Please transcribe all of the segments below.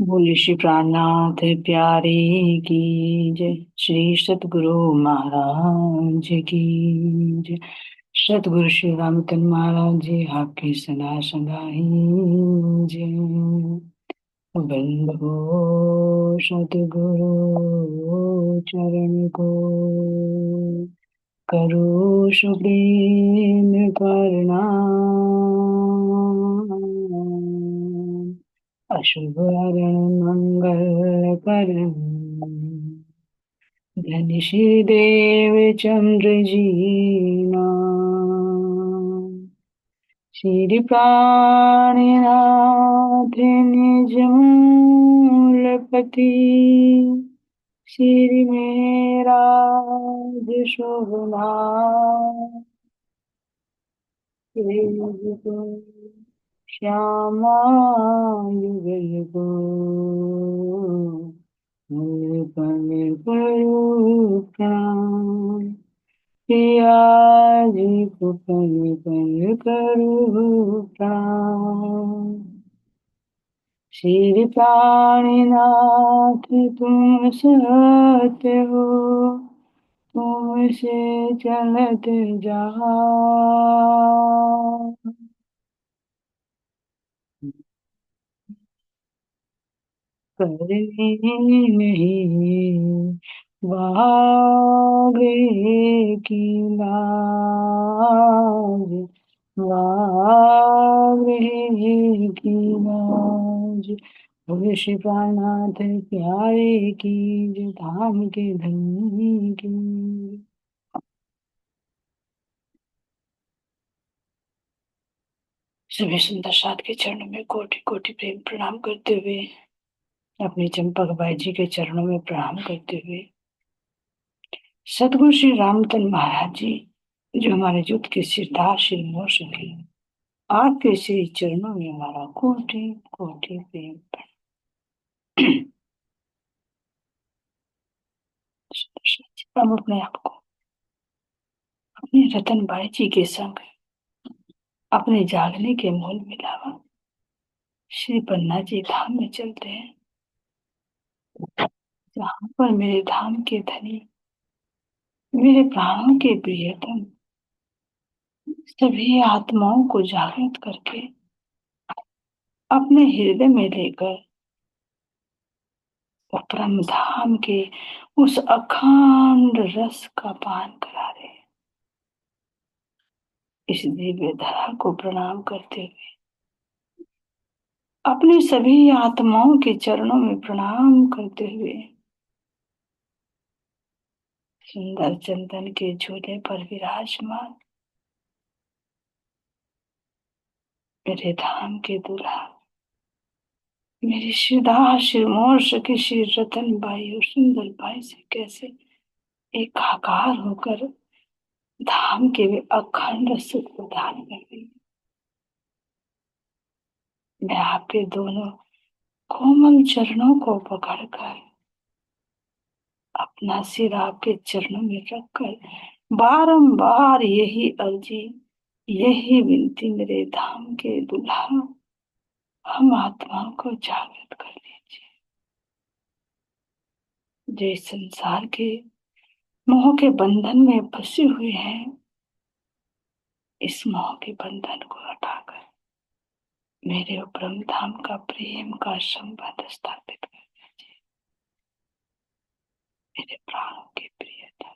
बोले श्री प्राणनाथ प्यारे की जय। श्री सतगुरु महाराज की जय। सतगुरु श्री रामतन महाराज जी आपकी सदा सदा ही जय। बंदो सतगुरु चरण को करो सुप्रीम प्रणाम। अशुभ हरण मंगल करम धन श्री देव चंद्र जी नाम। श्री प्राणनाथ निज मूलपति श्री मेराज शोभना श्यामा युगल को पल करो प्रणाम। पिया जी को पल पल करो प्रणाम। श्री प्राणनाथ तुम सत्य हो तुमसे चलत जहाँ करने नहीं वागे की लाज वागे की लाज। बोले श्री प्राणनाथ प्यारे की जो धाम के धनी की। सभी सुंदर साथ के चरणों में कोटि कोटि प्रेम प्रणाम करते हुए अपने चंपक भाई जी के चरणों में प्रणाम करते हुए सदगुरु श्री रामतन महाराज जी जो हमारे युद्ध के सिरदार श्री मोर सके आपके श्री चरणों में हमारा कोटि कोटि प्रेम प्रणाम। हम अपने आप को अपने रतन भाई जी के संग अपने जागने के मूल मिलावा श्री पन्ना जी धाम में चलते हैं जहाँ पर मेरे धाम के धनी मेरे प्राणों के प्रियतम सभी आत्माओं को जागृत करके अपने हृदय में लेकर वो परम धाम के उस अखंड रस का पान करा रहे हैं। इस दिव्य धरा को प्रणाम करते हुए अपने सभी आत्माओं के चरणों में प्रणाम करते हुए सुंदर चंदन के झूले पर विराजमान मेरे धाम के दूल्हा मेरी श्रीदास शिरमोर सखी श्री रतन बाई और सुंदर बाई से कैसे एकाकार होकर धाम के वे अखंड सुख प्रदान कर रही हूँ। मैं आपके दोनों कोमल चरणों को पकड़कर अपना सिर आपके चरणों में रखकर बारंबार यही अर्जी यही विनती मेरे धाम के दुल्हा हम आत्माओं को जागृत कर दीजिए जो इस संसार के मोह के बंधन में फंसे हुए हैं। इस मोह के बंधन को हटाकर मेरे परम धाम का प्रेम का संबंध स्थापित कर दीजिए मेरे प्राणों के प्रियतम।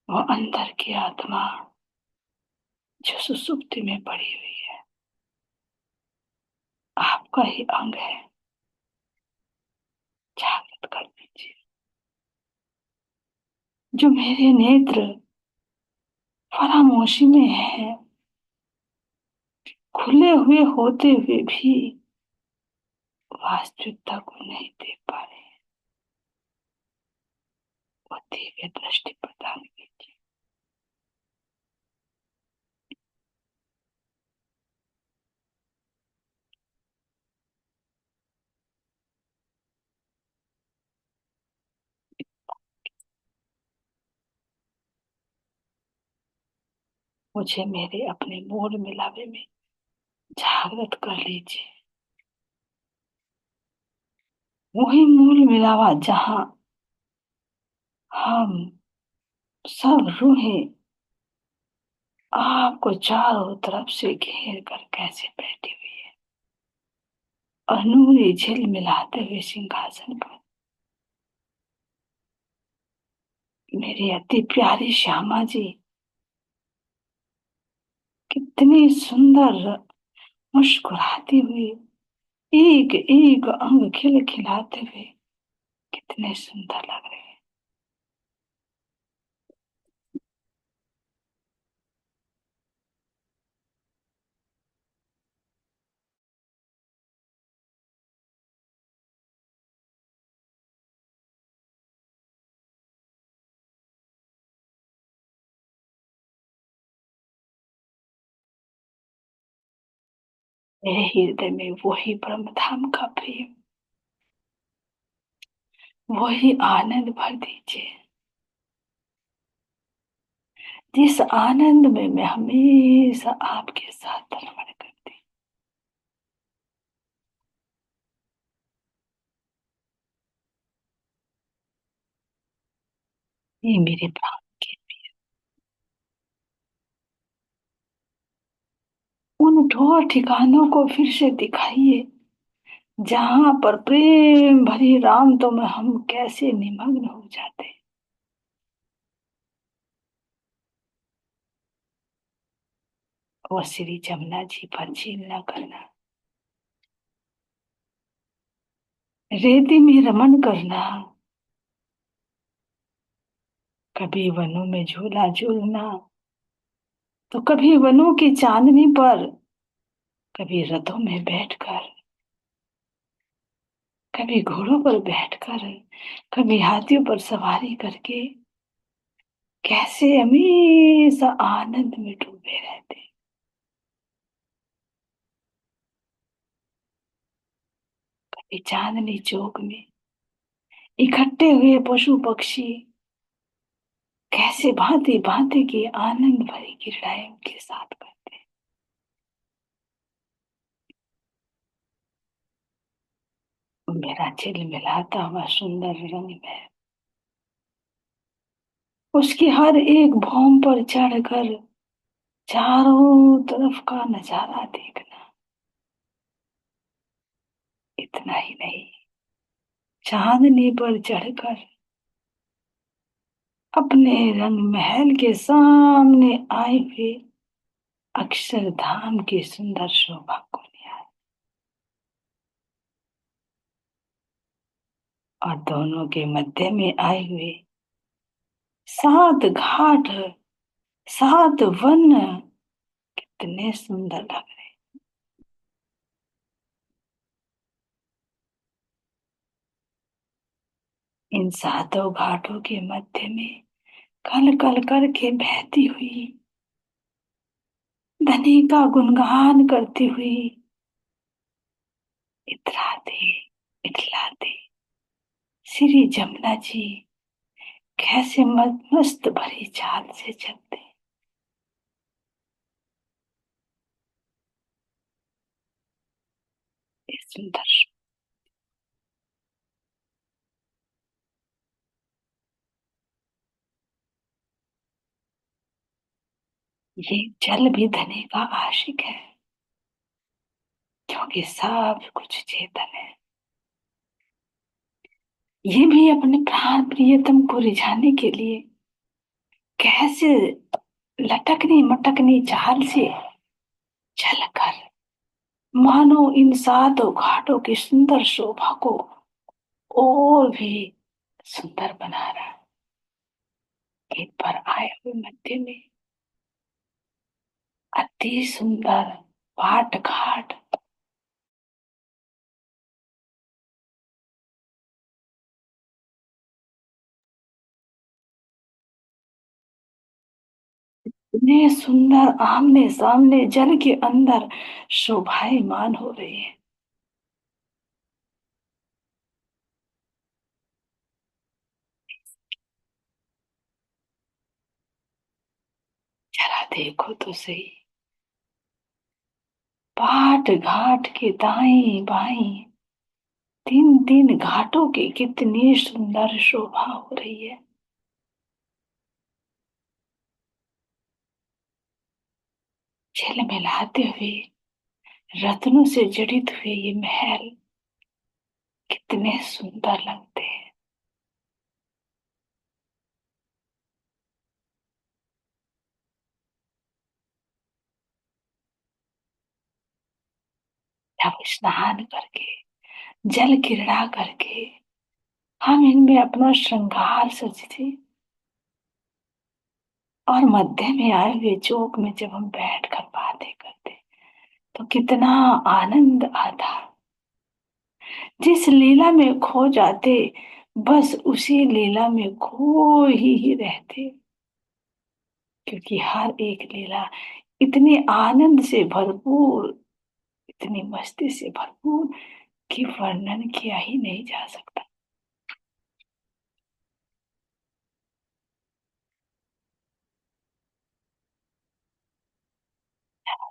वो अंदर की आत्मा जो सुसुप्ति में पड़ी हुई है आपका ही अंग है जागृत कर दीजिए। जो मेरे नेत्र फरामोशी में है खुले हुए होते हुए भी वास्तविकता को नहीं देख पा रहे वो दिव्य दृष्टि प्रदान कीजिए। मुझे मेरे अपने मोल मिलावे में जागृत कर लीजिए। वही मूल मिलावा जहाँ हम सब रूहें आपको चारों तरफ से घेर कर कैसे बैठी हुई है, और नूरी झिलमिलाते हुए सिंहासन पर मेरी अति प्यारी श्यामा जी कितनी सुंदर मुस्कुराती हुई, एक एक अंग खिल खिलाते हुए कितने सुंदर लग रहे हैं। मेरे हृदय में वही ब्रह्म धाम का प्रेम, वही आनंद भर दीजिए, जिस आनंद में मैं हमेशा आपके साथ तलवण करती। ये मेरे प्राण के उन ठोर ठिकानों को फिर से दिखाइए जहां पर प्रेम भरी राम तो में हम कैसे निमग्न हो जाते। वो श्री जमुना जी पर झील न करना, रेती में रमन करना, कभी वनों में झूला झूलना, तो कभी वनों की चांदनी पर, कभी रथों में बैठकर, कभी घोड़ों पर बैठकर, कभी हाथियों पर सवारी करके कैसे हमेशा आनंद में डूबे रहते। कभी चांदनी चौक में इकट्ठे हुए पशु पक्षी कैसे भांति भांति की आनंद भरी क्रीड़ाएं के साथ करते। मेरा झिलमिलाता हुआ सुंदर रंग में उसकी हर एक भौम पर चढ़कर चारों तरफ का नजारा देखना। इतना ही नहीं, चांदनी पर चढ़कर अपने रंग महल के सामने आए हुए अक्षरधाम की सुंदर शोभा को निहार, और दोनों के मध्य में आए हुए सात घाट, सात वन कितने सुंदर लग रहे। इन सातों घाटों के मध्य में कल कल करके बहती हुई, धनी का गुणगान करती हुई, इतराते इतलाते श्री जमुना जी कैसे मस्त भरी चाल से चलते। ये सुंदर, ये जल भी धनी का आशिक है, क्योंकि सब कुछ चेतन है। ये भी अपने प्राण प्रियतम को रिझाने के लिए कैसे लटकनी मटकनी चाल से चलकर मानो इन सातों घाटों की सुंदर शोभा को और भी सुंदर बना रहा। एक बार आए हुए मध्य में अति सुंदर पाट घाट, इतने सुंदर आमने सामने जल के अंदर शोभायमान हो रही है। जरा देखो तो सही, पाट घाट के दाएं बाएं तीन तीन घाटों की कितनी सुंदर शोभा हो रही है। झिलमिलाते हुए रत्नों से जड़ित हुए ये महल कितने सुंदर लगते हैं। जब स्नान करके, जल क्रीड़ा करके हम इनमें अपना श्रृंगार सजते, और मध्य में आए हुए चौक में जब हम बैठ कर बातें करते तो कितना आनंद आता। जिस लीला में खो जाते, बस उसी लीला में खो ही रहते, क्योंकि हर एक लीला इतने आनंद से भरपूर, इतनी मस्ती से भरपूर कि वर्णन किया ही नहीं जा सकता।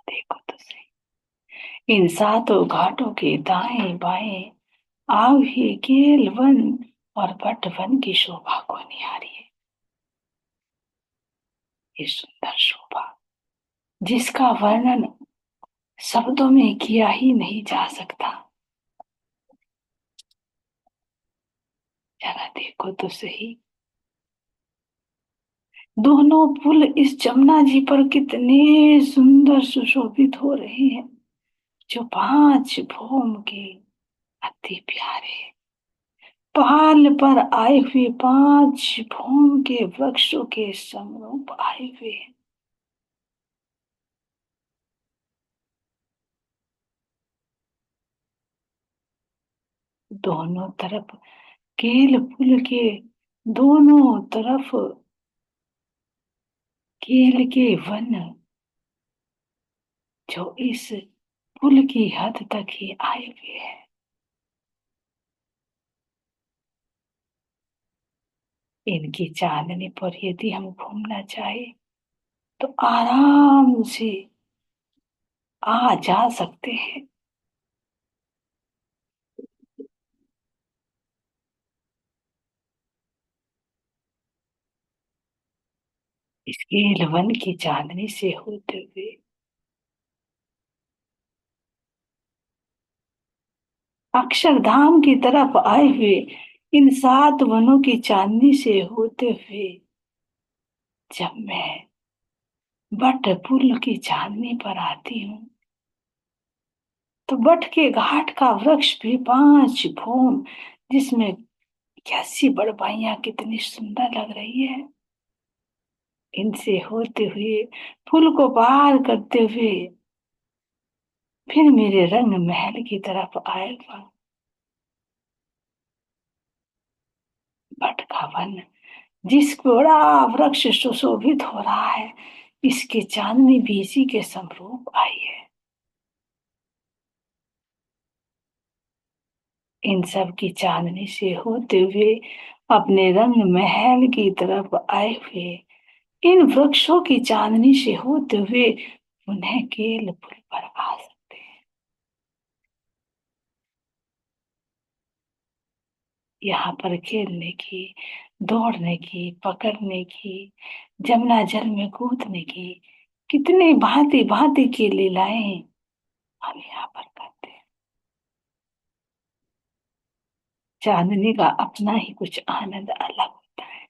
देखो तो सही, इन सातों घाटों के दाएं बाएं आव ही केल वन और बट वन की शोभा को निहारिए। ये सुंदर शोभा जिसका वर्णन शब्दों में किया ही नहीं जा सकता। जरा देखो तो सही, दोनों पुल इस जमुना जी पर कितने सुंदर सुशोभित हो रहे हैं, जो पांच भौम के अति प्यारे, पहाड़ पर आए हुए पांच भौम के वृक्षों के समरूप आए हुए हैं। दोनों तरफ केल पुल के दोनों तरफ केल के वन, जो इस पुल की हद तक ही आए हुए हैं। इनकी चांदनी पर यदि हम घूमना चाहे तो आराम से आ जा सकते हैं। इसके वन की चांदनी से होते हुए अक्षरधाम की तरफ आए हुए इन सात वनों की चांदनी से होते हुए जब मैं बट पुल की चांदनी पर आती हूँ, तो बट के घाट का वृक्ष भी पांच भौम, जिसमें कैसी बड़बाइयां कितनी सुंदर लग रही है, इनसे होते हुए पुल को पार करते हुए फिर मेरे रंग महल की तरफ आएगा। बट का वन जिस बड़ा वृक्ष सुशोभित हो रहा है, इसकी चांदनी भी इसी के समरूप आई है। इन सब की चांदनी से होते हुए अपने रंग महल की तरफ आए हुए इन वृक्षों की चांदनी से होते हुए उन्हें केल पुल पर आ सकते हैं। यहाँ पर खेलने की, दौड़ने की, पकड़ने की, जमुना जल में कूदने की कितनी भांति भांति की लीलाएं हम यहाँ पर करते हैं। चांदनी का अपना ही कुछ आनंद अलग होता है।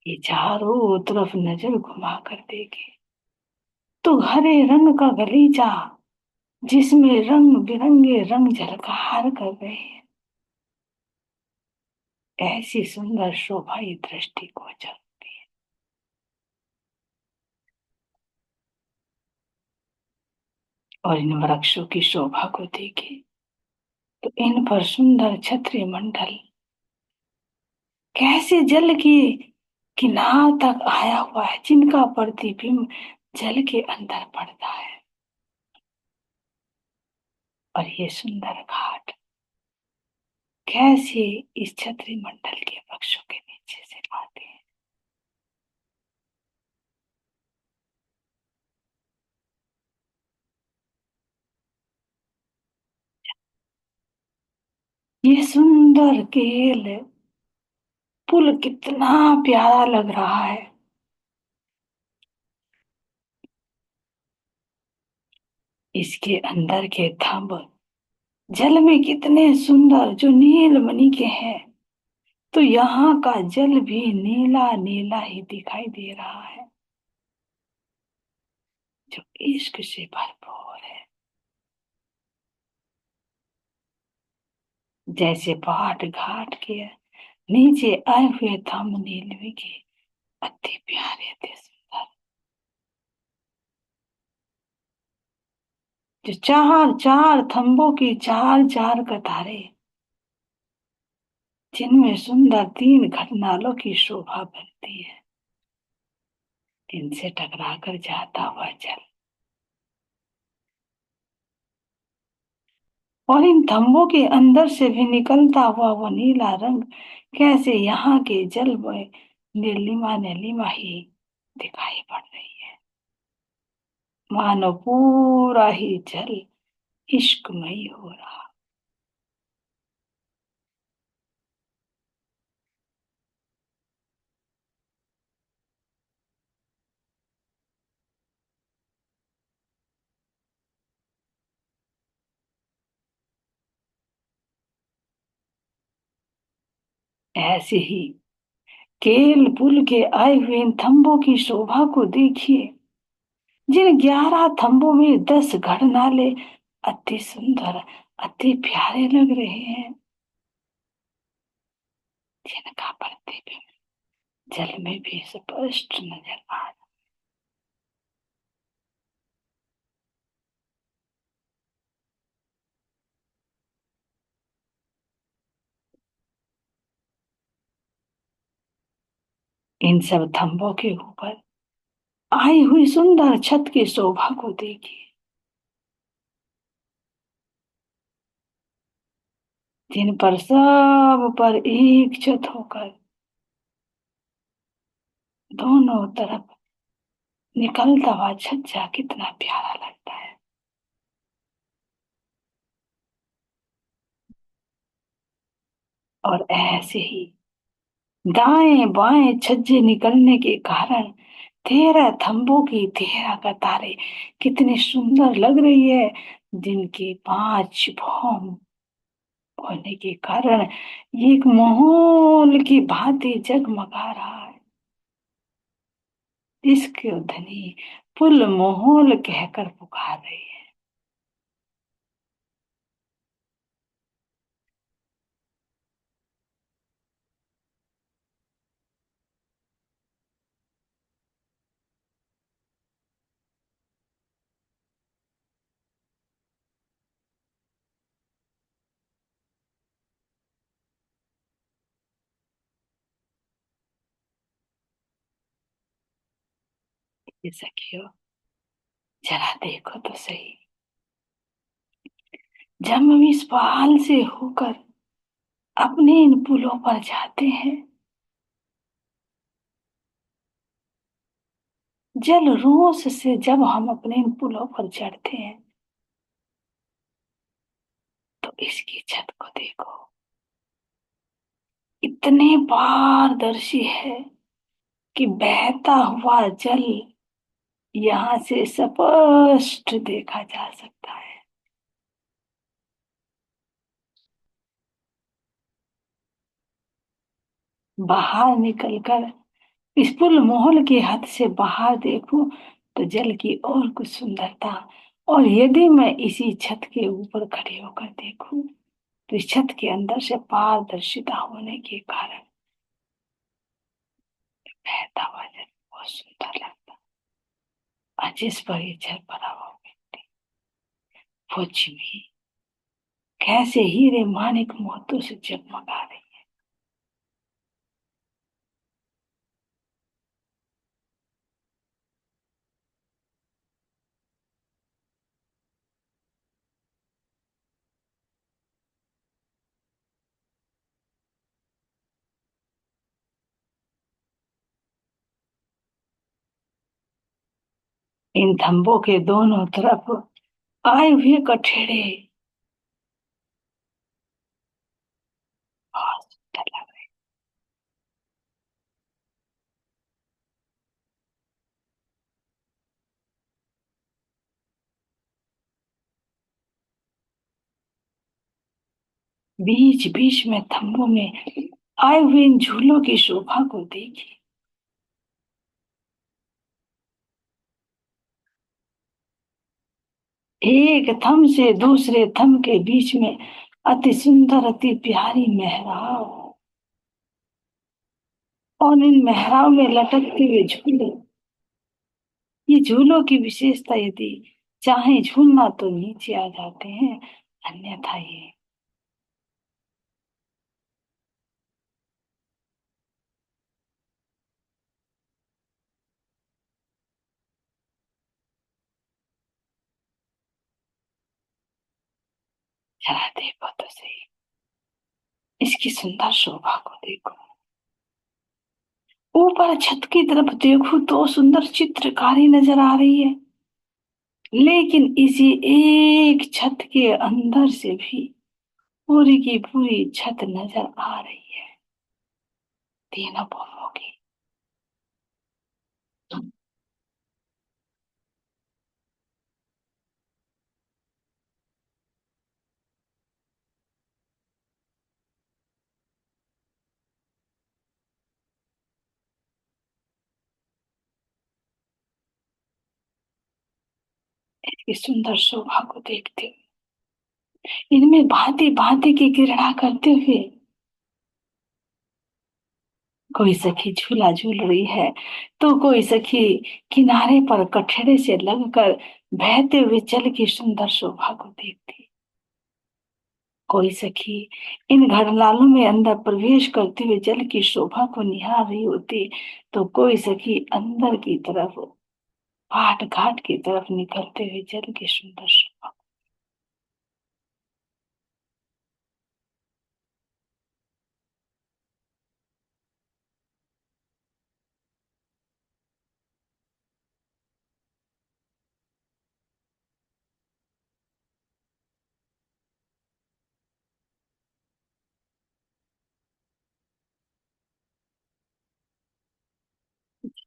ये चारों तरफ नजर घुमा कर देखे तो हरे रंग का गलीचा, जिसमें रंग बिरंगे रंग झलकार कर रहे हैं, ऐसी सुंदर शोभा ये दृष्टि को जलती है। और इन वृक्षों की शोभा को देखे तो इन पर सुंदर छतरी मंडल कैसे जल की किनार तक आया हुआ है, जिनका प्रतिबिंब जल के अंदर पड़ता है। और ये सुंदर घाट कैसे इस छतरी मंडल के वृक्षों के नीचे से आते हैं। ये सुंदर केल पुल कितना प्यारा लग रहा है। इसके अंदर के थंब जल में कितने सुंदर, जो नीलमणि के हैं। तो यहाँ का जल भी नीला नीला ही दिखाई दे रहा है, जो इश्क से भरपूर है। जैसे पाट घाट के नीचे आए हुए थंब नीलवे के अति प्यारे थे, सुंदर। जो चार चार थंबों की चार चार कतारें, जिनमें सुंदर तीन घटनालों की शोभा बनती है, इनसे टकराकर जाता हुआ जल, और इन थंबों के अंदर से भी निकलता हुआ वो नीला रंग, कैसे यहाँ के जल में नीलिमा नीलिमा ही दिखाई पड़ रही है। मानो पूरा ही जल इश्कमयी हो रहा। ऐसे ही केल पुल के आए हुए इन थंबों की शोभा को देखिए, जिन 11 थंबों में 10 घड़नाले अति सुंदर, अति प्यारे लग रहे हैं, जिनका प्रतिबिंब जल में भी स्पष्ट नजर आ रहा। इन सब थंबों के ऊपर आई हुई सुंदर छत की शोभा को देखिए, जिन पर सब पर एक छत होकर दोनों तरफ निकलता हुआ छज्जा कितना प्यारा लगता है। और ऐसे ही दाएं बाएं छज्जे निकलने के कारण 13 थंबों की 13 कतारें कितनी सुंदर लग रही है, जिनकी 5 भौम होने के कारण ये एक माहौल की भांति जगमगा रहा है। इसके धनी पुल माहौल कहकर पुकार रही है। ये सखियो, जरा देखो तो सही, जब हम इस पहाड़ से होकर अपने इन पुलों पर जाते हैं, जल रोष से जब हम अपने इन पुलों पर चढ़ते हैं, तो इसकी छत को देखो, इतने पारदर्शी है कि बहता हुआ जल यहाँ से स्पष्ट देखा जा सकता है। बाहर निकलकर इस पुल मोहल के हद से बाहर देखूं, तो जल की और कुछ सुंदरता। और यदि मैं इसी छत के ऊपर खड़े होकर देखूं, तो इस छत के अंदर से पारदर्शिता होने के कारण बहता हुआ जल बहुत सुंदर लगता। और जिस पर ये जल भरा हुआ मिट्टी, वो भी कैसे हीरे मानिक मोतों से जगमगा रही। इन थंबों के दोनों तरफ आए हुए कठेड़े बीच बीच में थंभों में आए हुए इन झूलों की शोभा को देखिए। एक थम से दूसरे थम के बीच में अति सुंदर अति प्यारी मेहराब, और इन मेहराब में लटकते हुए झूले। ये झूलों की विशेषता, यदि चाहे झूलना तो नीचे आ जाते हैं, अन्यथा ये जरा देखो तो सही, इसकी सुंदर शोभा को देखो। ऊपर छत की तरफ देखो तो सुंदर चित्रकारी नजर आ रही है, लेकिन इसी एक छत के अंदर से भी पूरी की पूरी छत नजर आ रही है, तीनों भूमों की। इसकी सुंदर शोभा को देखते हुए, इनमें भांति भांति की क्रीड़ा करते हुए कोई सखी झूला झूल रही है, तो कोई सखी किनारे पर कठड़े से लगकर बहते हुए जल की सुंदर शोभा को देखती। कोई सखी इन घड़लालों में अंदर प्रवेश करते हुए जल की शोभा को निहार रही होती, तो कोई सखी अंदर की तरफ घाट घाट की तरफ निकलते हुए जल की सुंदर शोभा।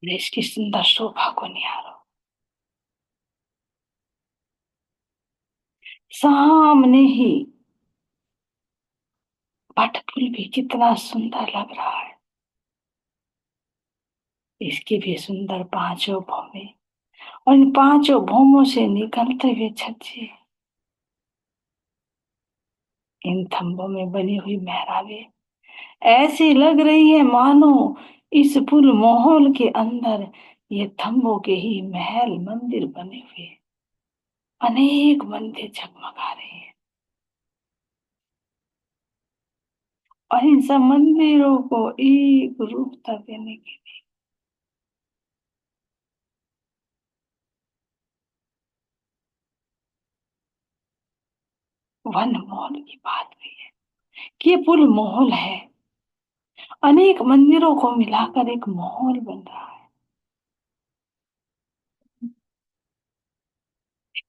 इसकी सुंदर शोभा को निहारो। सामने ही बटफुल भी कितना सुंदर लग रहा है, इसकी भी सुंदर पांचों भौमें, और इन पांचों भौमों से निकलते हुए छज्जे, इन थंभों में बनी हुई मेहराबें ऐसी लग रही है मानो इस पुल माहौल के अंदर ये थंभों के ही महल मंदिर बने हुए, अनेक मंदिर जगमगा रहे हैं। और इन सब मंदिरों को एक रूपता देने की वन महल की बात हुई है कि ये पुल महल है, अनेक मंदिरों को मिलाकर एक महल बन रहा है।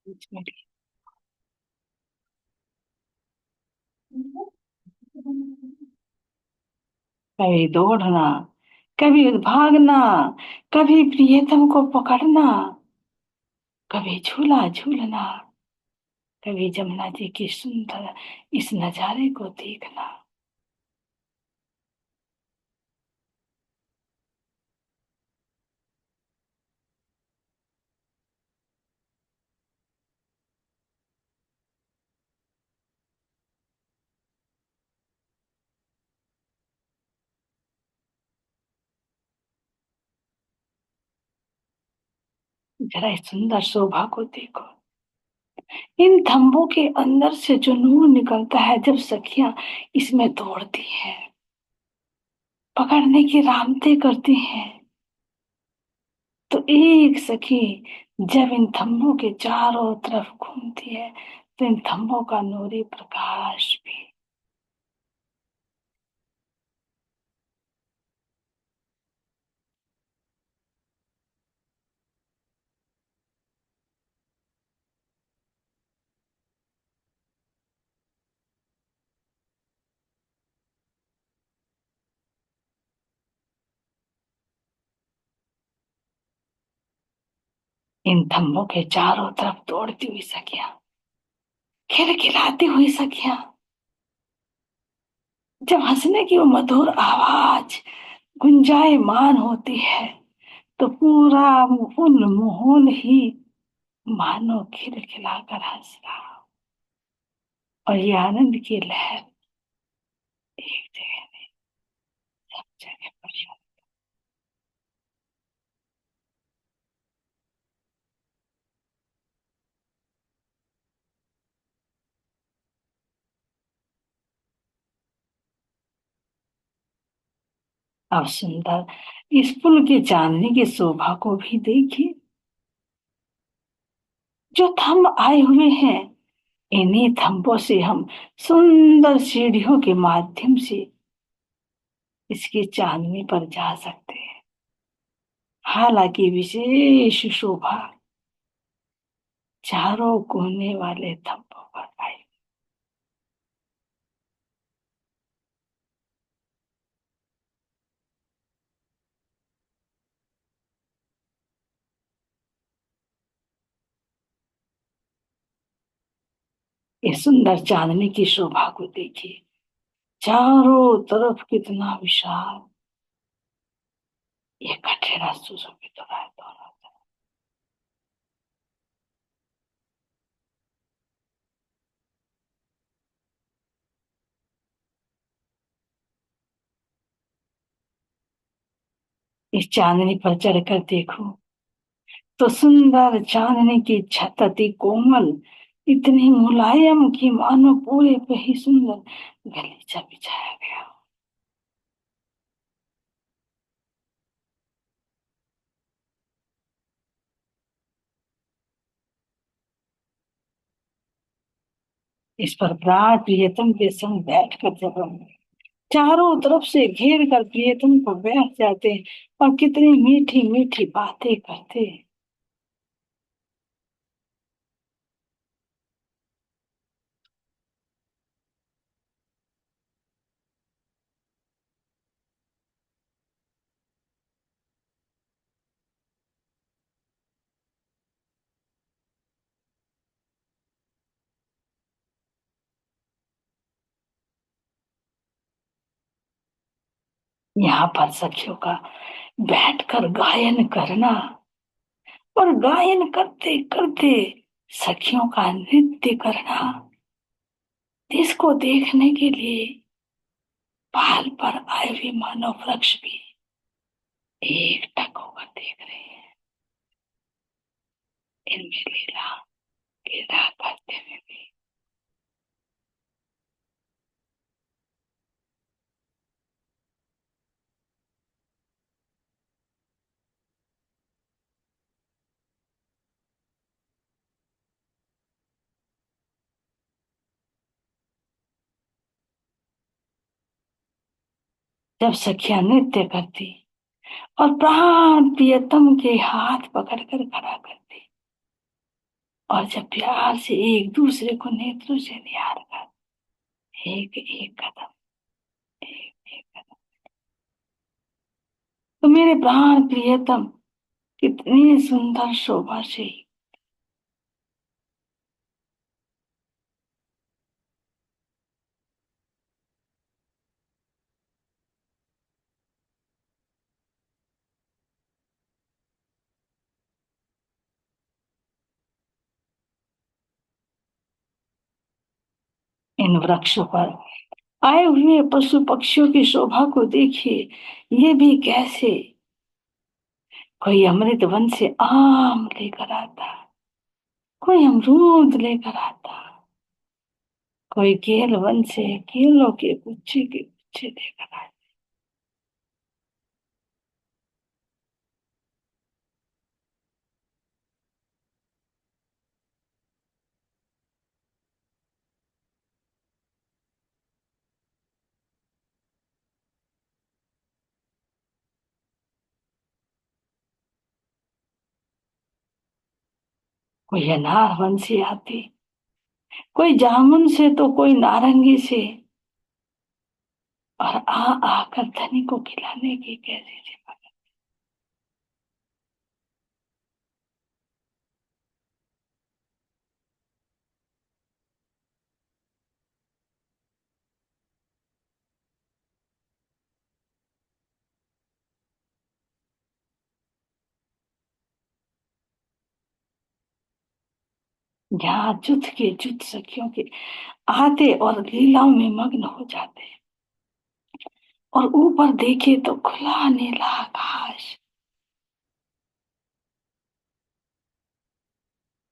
बीच में कभी दौड़ना, कभी भागना, कभी प्रियतम को पकड़ना, कभी झूला झूलना, कभी जमुना जी की सुंदर इस नजारे को देखना। जरा इस सुंदर शोभा को देखो। इन थंभों के अंदर से जो नूर निकलता है, जब सखियां इसमें दौड़ती हैं, पकड़ने की रामते करती हैं, तो एक सखी जब इन थंभों के चारों तरफ घूमती है, तो इन थंभों का नूरी प्रकाश भी इन थंभों के चारों तरफ दौड़ती हुई सखियां, खिलखिलाती हुई सखियां, जब हंसने की वो मधुर आवाज गुंजायमान होती है तो पूरा फुल माहौल ही मानो खिलखिलाकर हंस रहा हो। और ये आनंद की लहर एक जगह नहीं, सब जगह पर अब सुंदर इस पुल की चांदनी की शोभा को भी देखिए। जो थंब आए हुए हैं, इन्हीं थंबों से हम सुंदर सीढ़ियों के माध्यम से इसकी चांदनी पर जा सकते हैं। हालांकि विशेष शोभा चारों कोने वाले थंबों पर आई। इस सुंदर चांदनी की शोभा को देखिए, चारों तरफ कितना विशाल ये कठेरा सुशोभित हो रहा है दोनों तरफ। इस चांदनी पर चढ़कर देखो तो सुंदर चांदनी की छत अति कोमल, इतनी मुलायम कि मानो पूरे पे ही सुंदर गलीचा बिछाया गया हो। इस पर प्राण प्रियतम के संग बैठकर जब हम चारों तरफ से घेर कर प्रियतम को बैठ जाते हैं और कितनी मीठी मीठी बातें करते हैं। यहाँ पर सखियों का बैठकर गायन करना और गायन करते करते सखियों का नृत्य करना, इसको देखने के लिए पहाड़ पर आए हुए मानव वृक्ष भी एकटक होकर देख रहे हैं। इनमें लीला लीला करते हुए भी। जब सखियां नृत्य करती और प्राण प्रियतम के हाथ पकड़कर खड़ा करती और जब प्यार से एक दूसरे को नेत्रों से निहार कर एक एक कदम, एक एक कदम, तो मेरे प्राण प्रियतम कितनी सुंदर शोभा से इन वृक्षों पर आए हुए पशु पक्षियों की शोभा को देखिए। ये भी कैसे, कोई अमृत वन से आम लेकर आता, कोई अमरूद लेकर आता, कोई केल वन से केलों के गुच्छे लेकर आता। कोई अनार वन से आती, कोई जामुन से तो कोई नारंगी से, और आकर धनी को खिलाने की कैसी सेवा। यहाँ जुत के जुत सखियों के आते और लीलाओं में मग्न हो जाते, और ऊपर देखे तो खुला नीला आकाश,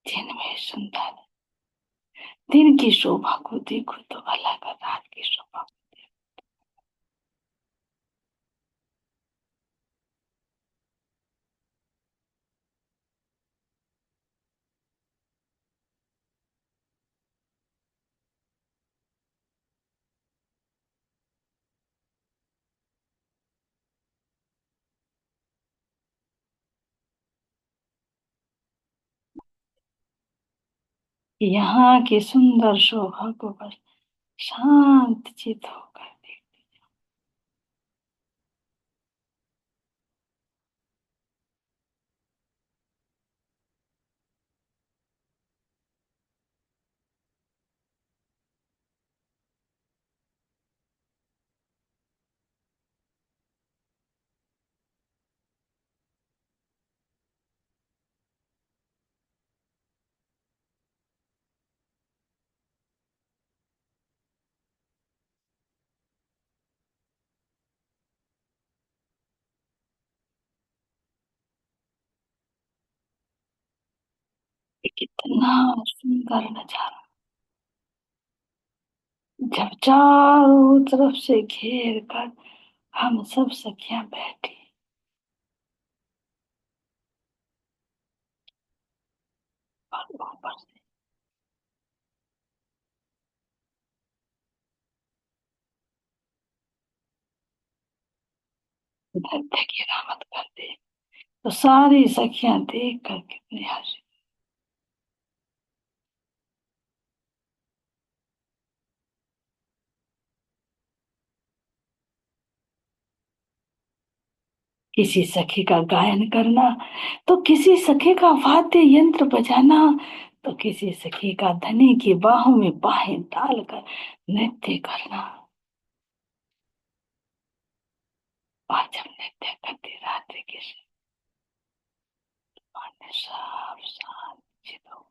दिन में सुंदर, दिन की शोभा को देखो तो अलग, रात की शोभा। यहाँ की सुंदर शोभा को बस शांत चित होकर देख। ये कितना सुंदर नजारा, जब चारों तरफ से घेर कर हम सब सखियां बैठी, और ऊपर से नृत्य की रहमत कर दे, तो सारी सखियां देख कर कितनी हंसी। किसी सखी का गायन करना, तो किसी सखी का वाद्य यंत्र बजाना, तो किसी सखी का धनी की बाहों में बाहें डालकर नृत्य करना। और जब नृत्य करती रात्रि के समय सब शांत चित हो